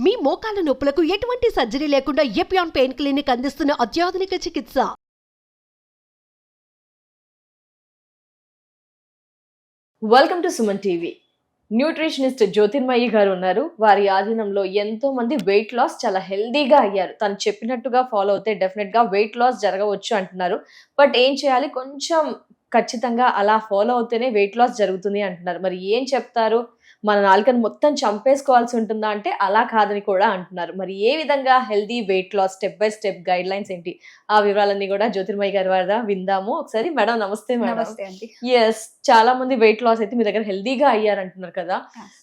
మీ మోకాల నొప్పులకు ఎటువంటి సర్జరీ లేకుండా ఎపియాన్ పెయిన్ క్లినిక్ అందిస్తున్న అత్యాధునిక చికిత్స. Welcome to Suman TV. Nutritionist Jyothirmayi గారు ఉన్నారు. వారి ఆధీనంలో ఎంతో మంది వెయిట్ లాస్ చాలా హెల్దీగా అయ్యారు. తను చెప్పినట్టుగా ఫాలో అవుతే డెఫినెట్ గా వెయిట్ లాస్ జరగవచ్చు అంటున్నారు. బట్ ఏం చేయాలి, కొంచెం ఖచ్చితంగా అలా ఫాలో అవుతేనే వెయిట్ లాస్ జరుగుతుంది అంటున్నారు. మరి ఏం చెప్తారు? మన నాలుకను మొత్తం చంపేసుకోవాల్సి ఉంటుందా అంటే అలా కాదని కూడా అంటున్నారు. మరి ఏ విధంగా healthy weight loss step by step guidelines ఏంటి, ఆ వివరాలన్నీ కూడా జ్యోతిర్మయి గారి వారి విందాము ఒకసారి. మేడం నమస్తే. నమస్తే అండి. ఎస్, చాలా మంది వెయిట్ లాస్ అయితే మీ దగ్గర హెల్దీగా అయ్యారంటున్నారు కదా.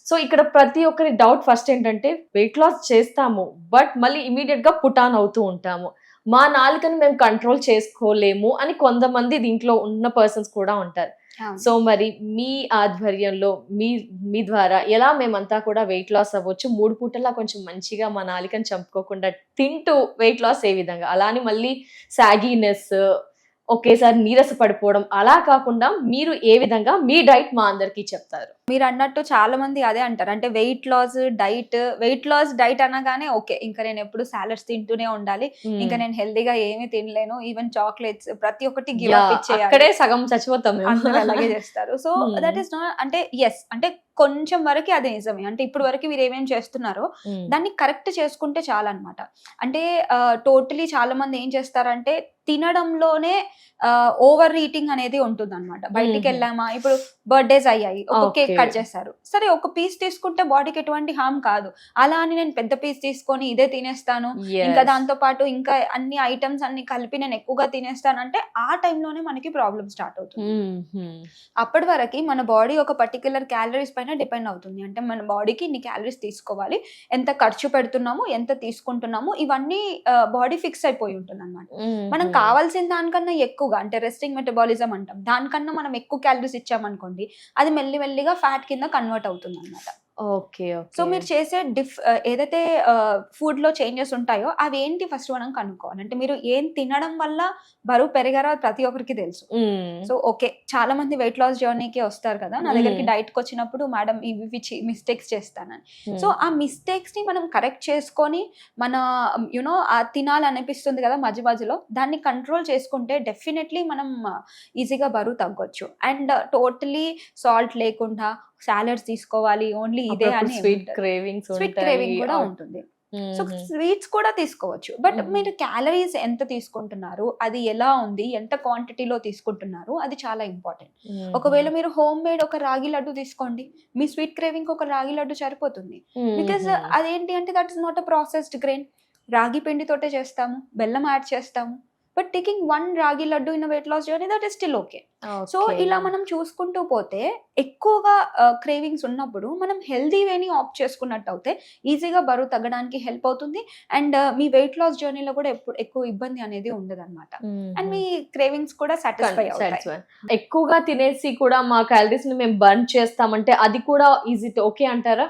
సో ఇక్కడ ప్రతి ఒక్కరి డౌట్ ఫస్ట్ ఏంటంటే, వెయిట్ లాస్ చేస్తాము బట్ మళ్ళీ ఇమీడియట్ గా పుట్ ఆన్ అవుతూ ఉంటాము, మా నాలుకని మేము కంట్రోల్ చేసుకోలేము అని కొంతమంది దీంట్లో ఉన్న పర్సన్స్ కూడా ఉంటారు. సో మరి మీ ఆధ్వర్యంలో మీ ద్వారా ఎలా మేమంతా కూడా వెయిట్ లాస్ అవ్వచ్చు, 3 పూటలా కొంచెం మంచిగా మా నాలుకని చంపుకోకుండా తింటూ వెయిట్ లాస్ ఏ విధంగా, అలా అని మళ్ళీ సాగీనెస్, ఒకేసారి నీరస పడిపోవడం అలా కాకుండా మీరు ఏ విధంగా మీ డైట్ మా అందరికి చెప్తారు? మీరు అన్నట్టు చాలా మంది అదే అంటారు, అంటే వెయిట్ లాస్ డైట్ అనగానే ఓకే, ఇంకా నేను ఎప్పుడు సాలడ్స్ తింటూనే ఉండాలి, ఇంకా నేను హెల్దీగా ఏమీ తినలేను, ఈవెన్ చాక్లెట్స్ ప్రతి ఒక్కటి గివ్ అప్ ఇచ్చేయాలి, అక్కడే సగం చచ్చిపోతాం అందరూ అలాగే చేస్తారు. సో దట్ ఈస్ నాట్, అంటే ఎస్, అంటే కొంచెం వరకు అది నిజమే. అంటే ఇప్పుడు వరకు మీరు ఏమేమి చేస్తున్నారో దాన్ని కరెక్ట్ చేసుకుంటే చాలా అనమాట. అంటే టోటలీ చాలా మంది ఏం చేస్తారంటే తినడంలోనే ఓవర్ ఈటింగ్ అనేది ఉంటుంది అనమాట. బయటికి వెళ్ళామా, ఇప్పుడు బర్త్డేస్ అయ్యాయి, ఒక కేక్ కట్ చేస్తారు, సరే ఒక పీస్ తీసుకుంటే బాడీకి ఎటువంటి హార్మ్ కాదు. అలా అని నేను పెద్ద పీస్ తీసుకొని ఇదే తినేస్తాను, ఇంకా దాంతో పాటు ఇంకా అన్ని ఐటమ్స్ అన్ని కలిపి నేను ఎక్కువగా తినేస్తాను అంటే ఆ టైంలోనే మనకి ప్రాబ్లమ్ స్టార్ట్ అవుతుంది. అప్పటి వరకు మన బాడీ ఒక పర్టికులర్ క్యాలరీస్ పైన డిపెండ్ అవుతుంది. అంటే మన బాడీకి ఇన్ని క్యాలరీస్ తీసుకోవాలి, ఎంత ఖర్చు పెడుతున్నాము, ఎంత తీసుకుంటున్నాము, ఇవన్నీ బాడీ ఫిక్స్ అయిపోయి ఉంటుంది అనమాట. మనం కావాల్సిన దానికన్నా ఎక్కువగా, అంటే రెస్టింగ్ మెటబాలిజం అంటాం, దానికన్నా మనం ఎక్కువ క్యాలరీస్ ఇచ్చామనుకోండి, అది మెల్లిమెల్లిగా ఫ్యాట్ కింద కన్వర్ట్ అవుతుంది అనమాట. ఓకే. సో మీరు చేసే ఏదైతే ఫుడ్ లో చేంజెస్ ఉంటాయో అవి ఏంటి ఫస్ట్ మనం కనుక్కోవాలి. అంటే మీరు ఏం తినడం వల్ల బరువు పెరిగారో ప్రతి ఒక్కరికి తెలుసు. సో ఓకే, చాలా మంది వెయిట్ లాస్ జర్నీకి వస్తారు కదా నా దగ్గరికి డైట్ కి వచ్చినప్పుడు, మేడం ఇవి మిస్టేక్స్ చేస్తానని. సో ఆ మిస్టేక్స్ ని మనం కరెక్ట్ చేసుకొని మన యునో తినాలనిపిస్తుంది కదా మధ్య మధ్యలో, దాన్ని కంట్రోల్ చేసుకుంటే డెఫినెట్లీ మనం ఈజీగా బరువు తగ్గొచ్చు. అండ్ టోటలీ లేకుండా సాలడ్స్ తీసుకోవాలి ఓన్లీ ఇదే అని, స్వీట్ క్రేవింగ్ కూడా ఉంటుంది. సో స్వీట్స్ కూడా తీసుకోవచ్చు, బట్ మీరు క్యాలరీస్ ఎంత తీసుకుంటున్నారు, అది ఎలా ఉంది, ఎంత క్వాంటిటీలో తీసుకుంటున్నారు, అది చాలా ఇంపార్టెంట్. ఒకవేళ మీరు హోమ్ మేడ్ ఒక రాగి లడ్డు తీసుకోండి, మీ స్వీట్ క్రేవింగ్ ఒక రాగి లడ్డు సరిపోతుంది. బికాస్ అదేంటి అంటే that is not a processed grain. రాగి పిండితోటే చేస్తాము, బెల్లం యాడ్ చేస్తాము, but taking 1 ragi laddu in weight loss journey that is still okay. So ఇలా మనం చూసుకుంటూ పోతే ఎక్కువగా క్రేవింగ్స్ ఉన్నప్పుడు మనం హెల్దీ వేని ఆప్ట్ చేసుకున్నట్టు అయితే ఈజీగా బరువు తగ్గడానికి హెల్ప్ అవుతుంది. అండ్ మీ వెయిట్ లాస్ జర్నీలో కూడా ఎక్కువ ఇబ్బంది అనేది ఉండదు అనమాట. అండ్ మీ క్రేవింగ్స్ కూడా సాటిస్ఫై అవుతాయి. ఎక్కువగా తినేసి కూడా మా క్యాలరీస్ ని మేము బర్న్ చేస్తామంటే అది కూడా ఈజీ ఓకే అంటారా?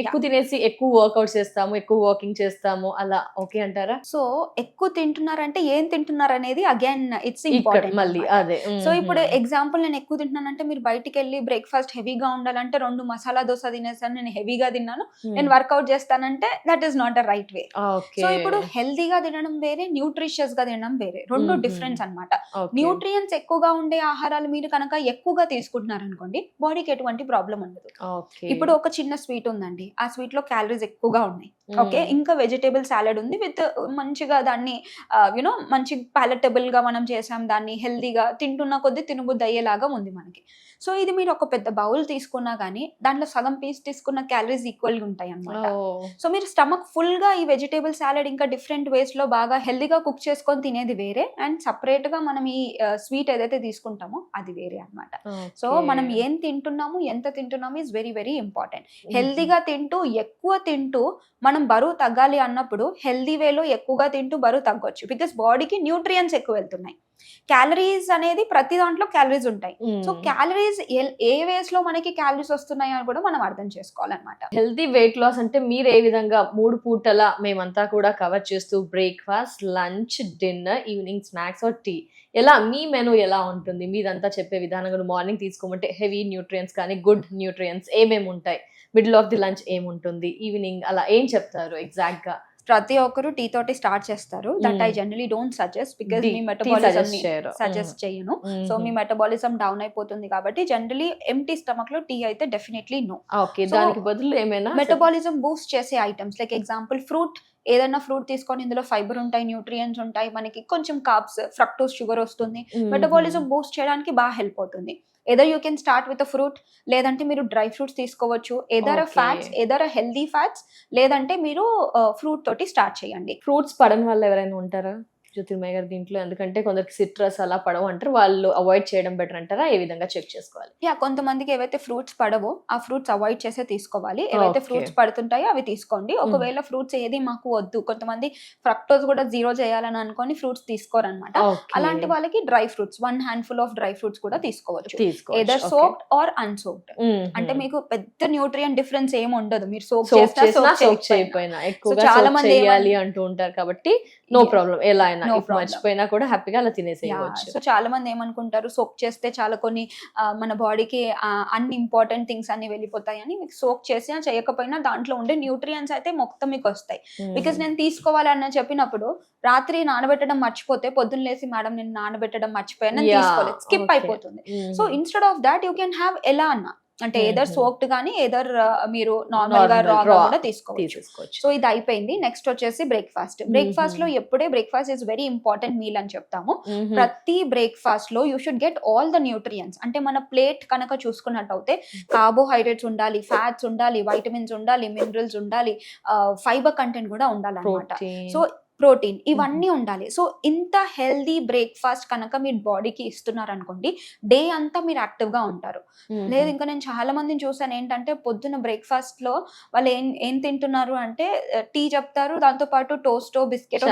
ఎక్కువ తినేసి ఎక్కువ వర్కౌట్ చేస్తాము, ఎక్కువ వాకింగ్ చేస్తాము, అలా ఓకే అంటారా? సో ఎక్కువ తింటున్నారంటే ఏం తింటున్నారు అనేది అగైన్ ఇట్స్ ఇంపార్టెంట్ మళ్ళీ అదే. సో ఇప్పుడు ఎగ్జాంపుల్ నేను ఎక్కువ తింటున్నానంటే, మీరు బయటికి వెళ్ళి బ్రేక్ఫాస్ట్ హెవీగా ఉండాలంటే 2 మసాలా దోశ తినేసాను, నేను హెవీగా తిన్నాను, నేను వర్కౌట్ చేస్తానంటే that is not a right way. So ఇప్పుడు హెల్దీగా తినడం వేరే, న్యూట్రిషియస్ గా తినడం వేరే, 2 డిఫరెన్స్ అనమాట. న్యూట్రియన్స్ ఎక్కువగా ఉండే ఆహారాలు మీరు కనుక ఎక్కువగా తీసుకుంటున్నారు అనుకోండి, బాడీకి ఎటువంటి ప్రాబ్లం ఉండదు. ఇప్పుడు ఒక చిన్న స్వీట్ ఉందండి, ఆ స్వీట్ లో క్యాలరీస్ ఎక్కువగా ఉన్నాయి, ఓకే, ఇంకా వెజిటేబుల్ సాలడ్ ఉంది విత్ మంచిగా దాన్ని యునో మంచి పాలటబుల్ గా మనం చేసాం, దాన్ని హెల్దీగా తింటున్న కొద్ది తినబుద్ధి అయ్యేలాగా ఉంది మనకి. సో ఇది మీరు ఒక పెద్ద బౌల్ తీసుకున్నా గానీ దాంట్లో సగం పీస్ తీసుకున్న క్యాలరీస్ ఈక్వల్ గా ఉంటాయి అన్నమాట. సో మీరు స్టమక్ ఫుల్ గా ఈ వెజిటేబుల్ సాలడ్ ఇంకా డిఫరెంట్ వేస్ లో బాగా హెల్దీగా కుక్ చేసుకొని తినేది వేరే, అండ్ సపరేట్ గా మనం ఈ స్వీట్ ఏదైతే తీసుకుంటామో అది వేరే అన్నమాట. సో మనం ఏం తింటున్నాము, ఎంత తింటున్నాము ఇస్ వెరీ వెరీ ఇంపార్టెంట్. హెల్దీగా తింటూ ఎక్కువ తింటూ మనం బరువు తగ్గాలి అన్నప్పుడు హెల్దీ వేలో ఎక్కువగా తింటూ బరువు తగ్గొచ్చు, బికాస్ బాడీకి న్యూట్రియన్స్ ఎక్కువ వెళ్తున్నాయి. క్యాలరీస్ అనేది ప్రతి దాంట్లో క్యాలరీస్ ఉంటాయి. సో క్యాలరీస్ ఏ వేస్ లో మనకి క్యాలరీస్ వస్తున్నాయి అని కూడా మనం అర్థం చేసుకోవాలన్నమాట. హెల్తీ వెయిట్ లాస్ అంటే మీరు ఏ విధంగా 3 పూటల మేమంతా కూడా కవర్ చేస్తూ breakfast, lunch, dinner, evening snacks or tea ఎలా మీ మెను ఎలా ఉంటుంది? మీదంతా చెప్పే విధానంగా మార్నింగ్ తీసుకోమంటే హెవీ న్యూట్రియన్స్ కానీ గుడ్ న్యూట్రియన్స్ ఏమేమి ఉంటాయి? మిడిల్ ఆఫ్ ది లంచ్ ఏముంటుంది? ఈవినింగ్ అలా ఏం చెప్తారు ఎగ్జాక్ట్ గా? ప్రతి ఒక్కరు టీ తోటి స్టార్ట్ చేస్తారు. That I generally don't suggest because me metabolism suggest చేయను. సో మీ మెటబాలిజం డౌన్ అయిపోతుంది కాబట్టి జనరలీ ఎంటీ స్టమక్ లో టీ అయితే డెఫినెట్లీ నో. ఓకే, దానికి బదులు ఏమైనా మెటబాలిజం బూస్ట్ చేసే ఐటమ్స్ లైక్ ఎగ్జాంపుల్ ఫ్రూట్, ఏదైనా ఫ్రూట్ తీసుకొని ఇందులో ఫైబర్ ఉంటాయి, న్యూట్రియంట్స్ ఉంటాయి, మనకి కొంచెం కార్బ్స్, ఫ్రక్టోస్ షుగర్ వస్తుంది, మెటబాలిజం బూస్ట్ చేయడానికి బాగా హెల్ప్ అవుతుంది. Either you can start with fruit, లేదంటే మీరు డ్రై ఫ్రూట్స్ తీసుకోవచ్చు, either fats, either healthy fats, లేదంటే మీరు ఫ్రూట్ తోటి స్టార్ట్ చేయండి. ఫ్రూట్స్ పడని వాళ్ళు ఎవరైనా ఉంటారా జ్యోతిర్మయ్య గారు దీంట్లో? ఎందుకంటే కొందరికి సిట్రస్ అలా పడవు అంటారు, వాళ్ళు అవాయిడ్ చేయడం బెటర్ అంటారా? ఏ విధంగా చెక్ చేసుకోవాలి? కొంతమందికి ఏవైతే ఫ్రూట్స్ పడవో ఆ ఫ్రూట్స్ అవాయిడ్ చేసే తీసుకోవాలి. ఏవైతే ఫ్రూట్స్ పడుతుంటాయో అవి తీసుకోండి. ఒకవేళ ఫ్రూట్స్ ఏది మాకు వద్దు, కొంతమంది ఫ్రక్టోస్ కూడా 0 చేయాలని అనుకొని ఫ్రూట్స్ తీసుకోరన్నమాట. అలాంటి వాళ్ళకి dry fruits 1 handful of dry fruits కూడా తీసుకోవచ్చు, ఎదర్ సోక్డ్ ఆర్ అన్సోక్డ్. అంటే మీకు పెద్ద న్యూట్రియంట్ డిఫరెన్స్ ఏమి ఉండదు, మీరు సోక్ చేయకపోయినా. చాలా మంది చేయాలి అంటూ ఉంటారు కాబట్టి నో ప్రాబ్లం, ఎలా అయినా మర్చిపోయినా కూడా హ్యాపీగా అలా తినేసేయవచ్చు. సో చాలా మంది ఏమనుకుంటారు, సోక్ చేస్తే చాలా కొన్ని మన బాడీకి అన్ని ఇంపార్టెంట్ థింగ్స్ అన్ని వెళ్ళిపోతాయి అని. మీకు సోక్ చేసినా చేయకపోయినా దాంట్లో ఉండే న్యూట్రియంట్స్ అయితే మొత్తం మీకు వస్తాయి. బికాస్ నేను తీసుకోవాలని చెప్పినప్పుడు రాత్రి నానబెట్టడం మర్చిపోతే పొద్దున్న లేసి మేడం నేను నానబెట్టడం మర్చిపోయాను, తీసుకోలేదు, స్కిప్ అయిపోతుంది. So instead of that you can have ఎలా అన్న, అంటే ఏదర్ సోక్డ్ కానీ ఏదర్ మీరు నార్మల్ గా రా కూడా తీసుకోవచ్చు. సో ఇది అయిపోయింది. నెక్స్ట్ వచ్చేసి బ్రేక్ఫాస్ట్. బ్రేక్ఫాస్ట్ లో ఎప్పుడే breakfast is very important meal అని చెప్తాము. ప్రతి బ్రేక్ఫాస్ట్ లో you should get all the nutrients. అంటే మన ప్లేట్ కనుక చూసుకున్నట్టయితే కార్బోహైడ్రేట్స్ ఉండాలి, ఫ్యాట్స్ ఉండాలి, వైటమిన్స్ ఉండాలి, మినరల్స్ ఉండాలి, ఫైబర్ కంటెంట్ కూడా ఉండాలి అన్నమాట. సో ప్రోటీన్ ఇవన్నీ ఉండాలి. సో ఇంత హెల్దీ బ్రేక్ఫాస్ట్ కనుక మీరు బాడీకి ఇస్తున్నారు అనుకోండి, డే అంతా మీరు యాక్టివ్ గా ఉంటారు. లేదు ఇంకా నేను చాలా మందిని చూసాను ఏంటంటే పొద్దున్న బ్రేక్ఫాస్ట్ లో వాళ్ళు ఏం తింటున్నారు అంటే టీ చెప్తారు, దాంతో పాటు టోస్టో బిస్కెట్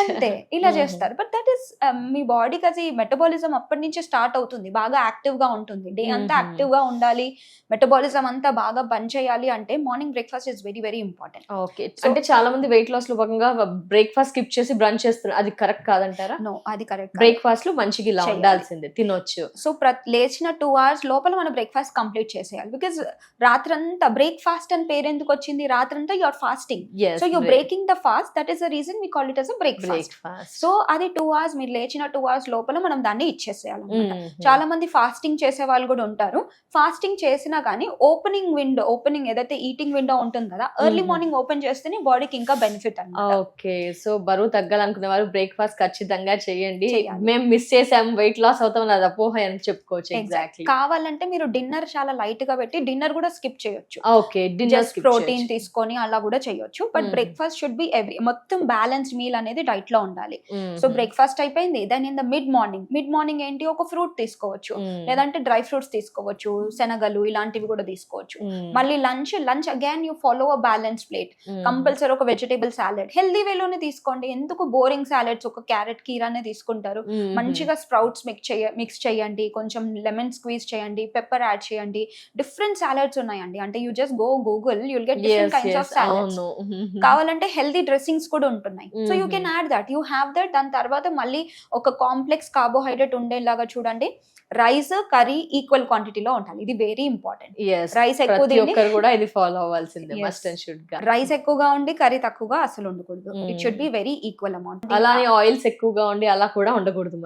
అంతే ఇలా చేస్తారు. బట్ దట్ ఈస్ మీ బాడీకి అది మెటబాలిజం అప్పటి నుంచి స్టార్ట్ అవుతుంది, బాగా యాక్టివ్ గా ఉంటుంది, డే అంతా యాక్టివ్ గా ఉండాలి, మెటబాలిజం అంతా బాగా పని చేయాలి అంటే morning breakfast is very very important. Okay, అంటే చాలా మంది వెయిట్ లాస్ లో భాగంగా బ్రేక్ఫాస్ట్ స్కిప్ చేసి బ్రంచ్ చేస్తున్నారు, అది కరెక్ట్ కాదంటారా? నో, అది కరెక్ట్. బ్రేక్ఫాస్ట్ లో మంచిగా ఇలా ఉండాల్సిందే, తినొచ్చు. సో లేచిన 2 hours లోపల మన బ్రేక్ఫాస్ట్ కంప్లీట్ చేసేయాలి. బికాస్ రాత్రంతా బ్రేక్ఫాస్ట్ అని పేరు ఎందుకు వచ్చింది, రాత్రంతా you are fasting, so you breaking the fast, that is the reason we call it as a breakfast. సో అది 2 hours, మీరు లేచిన 2 hours లోపల మనం దాన్ని ఇచ్చేసేయాలి. చాలా మంది ఫాస్టింగ్ చేసే వాళ్ళు కూడా ఉంటారు. ఫాస్టింగ్ చేసినా కానీ ఓపెనింగ్ ఏదైతే ఈటింగ్ విండో ఉంటుంది కదా, ఎర్లీ మార్నింగ్ ఓపెన్ చేస్తేనే బాడీకి ఇంకా బెనిఫిట్ అన్నమాట. ఓకే, సో బరువు తగ్గాలనుకునే వారు బ్రేక్ఫాస్ట్ ఖచ్చితంగా చేయండి. మేము మిస్ చేసాము, వెయిట్ లాస్ అవుతాం, అది అపోహ అని చెప్పుకోవచ్చు. ఎగ్జాక్ట్లీ. కావాలంటే మీరు డిన్నర్ చాలా లైట్ గా పెట్టి డిన్నర్ కూడా స్కిప్ చేయొచ్చు. ఓకే, డిన్నర్ ప్రోటీన్ తీసుకొని అలా కూడా చేయొచ్చు. బట్ బ్రేక్ఫాస్ట్ షుడ్ బి మొత్తం బ్యాలెన్స్డ్ మీల్ అనేది డైట్ లో ఉండాలి. సో బ్రేక్ఫాస్ట్ అయిపోయింది. Then in the mid morning ఏంటి, ఒక ఫ్రూట్ తీసుకోవచ్చు, లేదంటే డ్రై ఫ్రూట్స్ తీసుకోవచ్చు, శనగలు ఇలాంటివి కూడా తీసుకోవచ్చు. మళ్ళీ lunch again you follow a balance plate. Compulsory ఒక వెజిటేబుల్ సాలెడ్ హెల్దీ వేలోనే తీసుకోండి. ఎందుకు బోరింగ్ సాలెడ్స్, ఒక క్యారెట్ కీరానే తీసుకుంటారు. మంచిగా స్ప్రౌట్స్ మిక్స్ చేయండి, కొంచెం లెమన్ స్క్వీజ్ చేయండి, పెప్పర్ యాడ్ చేయండి. డిఫరెంట్ సాలెడ్స్ ఉన్నాయండి. అంటే you just go Google, you'll get different kinds of salads. కావాలంటే హెల్దీ డ్రెస్సింగ్స్ కూడా ఉంటున్నాయి. So you can add that, you have that. దాని తర్వాత మళ్ళీ ఒక కాంప్లెక్స్ కార్బోహైడ్రేట్ ఉండేలాగా చూడండి. రైస్ కర్రీ ఈక్వల్ క్వాంటిటీలో ఉండాలి, ఇది వెరీ ఇంపార్టెంట్. రైస్ రైస్ ఎక్కువగా ఉండి కర్రీ తక్కువగా అసలు ఉండకూడదు. It should be very equal amount. అలానే ఆయిల్స్ ఎక్కువగా ఉండి అలా కూడా ఉండకూడదు.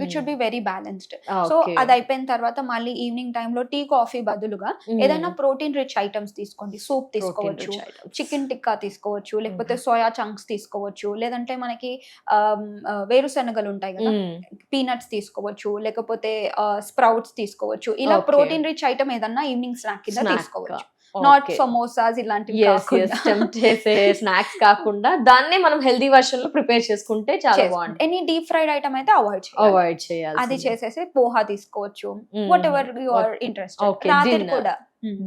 It should be very balanced. So అది అయిపోయిన తర్వాత మళ్ళీ ఈవినింగ్ టైమ్ లో టీ కాఫీ బదులుగా ఏదైనా ప్రోటీన్ రిచ్ ఐటమ్స్ తీసుకోండి. సూప్ తీసుకోవచ్చు, చికెన్ టిక్కా తీసుకోవచ్చు, లేకపోతే సోయా చంక్స్ తీసుకోవచ్చు, లేదంటే మనకి వేరుశనగలు ఉంటాయి కదా, పీనట్స్ తీసుకోవచ్చు, లేకపోతే స్ప్రౌట్స్ తీసుకోవచ్చు. ఇలా ప్రోటీన్ రిచ్ ఐటమ్ ఏదన్నా ఈవినింగ్ స్నాక్ కింద తీసుకోవచ్చు. నాట్ సమోసాస్ ఇలాంటివి స్నాక్స్ కాకుండా దాన్నే మనం హెల్దీ వర్షన్ లో ప్రిపేర్ చేసుకుంటే చాలా బాగుంటుంది. ఎనీ డీప్ ఫ్రైడ్ ఐటమ్ అయితే అవాయిడ్ చేయాలి. అది చేసేసి పోహా తీసుకోవచ్చు, whatever you are interested. రాత్రి కూడా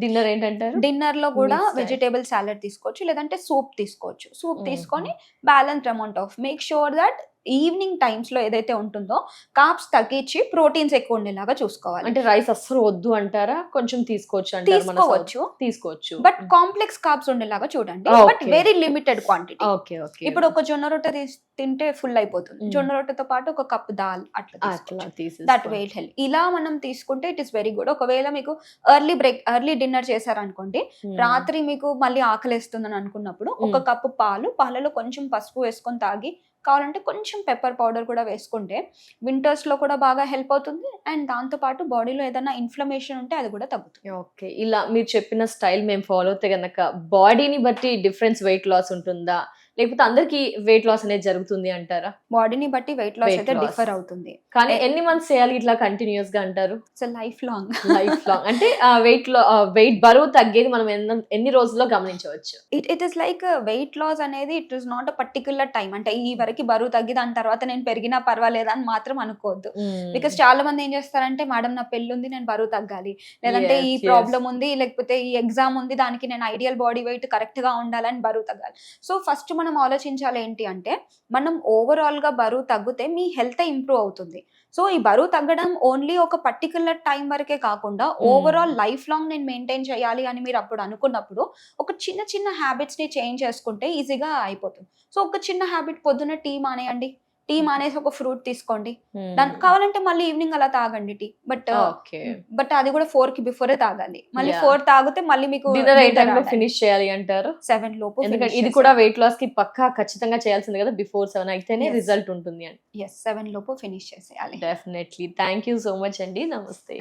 డిన్నర్ ఏంటంటారు? డిన్నర్ లో కూడా వెజిటేబుల్ సాలెడ్ తీసుకోవచ్చు, లేదంటే సూప్ తీసుకోవచ్చు. సూప్ తీసుకొని balanced amount of, make sure that evening times లో ఏదైతే ఉంటుందో కార్బ్స్ తగ్గించి ప్రోటీన్స్ ఎక్కువ ఉండేలాగా చూసుకోవాలి. అంటే రైస్ అస్సలు వద్దు అంటారా? కొంచెం తీసుకోవచ్చు అంటారు? తీసుకోవచ్చు బట్ కాంప్లెక్స్ కార్బ్స్ ఉండేలాగా చూడండి, బట్ వెరీ లిమిటెడ్ క్వాంటిటీ. ఇప్పుడు ఒక జొన్న రొట్టె తింటే ఫుల్ అయిపోతుంది, జొన్న రొట్టెతో పాటు ఒక కప్ దాల్ అట్లా దట్ వెయిట్ హెల్త్. ఇలా మనం తీసుకుంటే ఇట్ ఇస్ వెరీ గుడ్. ఒకవేళ మీకు ఎర్లీ డిన్నర్ చేశారనుకోండి, రాత్రి మీకు మళ్ళీ ఆకలిస్తుందని అనుకున్నప్పుడు ఒక కప్పు పాలలో కొంచెం పసుపు వేసుకొని తాగి, కావాలంటే కొంచెం పెప్పర్ పౌడర్ కూడా వేసుకుంటే వింటర్స్ లో కూడా బాగా హెల్ప్ అవుతుంది. అండ్ దాంతో పాటు బాడీలో ఏదైనా ఇన్ఫ్లమేషన్ ఉంటే అది కూడా తగ్గుతుంది. ఓకే, ఇలా మీరు చెప్పిన స్టైల్ మేము ఫాలో అయితే కనుక బాడీని బట్టి డిఫరెన్స్ వెయిట్ లాస్ ఉంటుందా, లేకపోతే అందరికి వెయిట్ లాస్ అనేది జరుగుతుంది అంటారా? బాడీని బట్టి వెయిట్ లాస్ అయితే డిఫర్ అవుతుంది. కానీ ఎన్ని మంత్స్ చేయాలి ఇట్లా కంటిన్యూస్ గా అంటారు? సో లైఫ్ లాంగ్ అంటే వెయిట్ బరువు తగ్గేది మనం ఎన్ని రోజుల్లో గమనించవచ్చు? It is like weight loss అనేది it is not a particular time. అంటే ఈ వరకు బరువు తగ్గి దాని తర్వాత నేను పెరిగినా పర్వాలేదా అని మాత్రం అనుకోవద్దు. బికాస్ చాలా మంది ఏం చేస్తారంటే, మేడం నా పెళ్లి ఉంది, నేను బరువు తగ్గాలి, లేదంటే ఈ ప్రాబ్లం ఉంది, లేకపోతే ఈ ఎగ్జామ్ ఉంది, దానికి నేను ఐడియల్ బాడీ వెయిట్ కరెక్ట్ గా ఉండాలని బరువు తగ్గాలి. సో ఫస్ట్ మనం ఆలోచించాలి ఏంటి అంటే, మనం ఓవరాల్ గా బరువు తగ్గితే మీ హెల్త్ ఇంప్రూవ్ అవుతుంది. సో ఈ బరువు తగ్గడం ఓన్లీ ఒక పర్టికులర్ టైం వరకే కాకుండా ఓవరాల్ లైఫ్ లాంగ్ నేను మెయింటైన్ చేయాలి అని మీరు అప్పుడు అనుకున్నప్పుడు ఒక చిన్న చిన్న హ్యాబిట్స్ ని చేంజ్ చేసుకుంటే ఈజీగా అయిపోతుంది. సో ఒక చిన్న హ్యాబిట్, పొద్దున్న టీ మానేయండి, టీ మానేసి ఒక ఫ్రూట్ తీసుకోండి, దానికి కావాలంటే మళ్ళీ ఈవినింగ్ అలా తాగండి టీ, బట్ అది కూడా 4 కి బిఫోరే తాగాలి. మళ్ళీ 4 తాగితే మళ్ళీ మీకు ఫినిష్ చేయాలి అంటారు 7 లోపు. ఎందుకంటే ఇది కూడా వెయిట్ లాస్ కి పక్కా ఖచ్చితంగా చేయాల్సింది కదా, బిఫోర్ 7 అయితేనే రిజల్ట్ ఉంటుంది అని. 7 లోపు ఫినిష్ చేసేయాలి. Definitely. Thank you so much అండి. నమస్తే.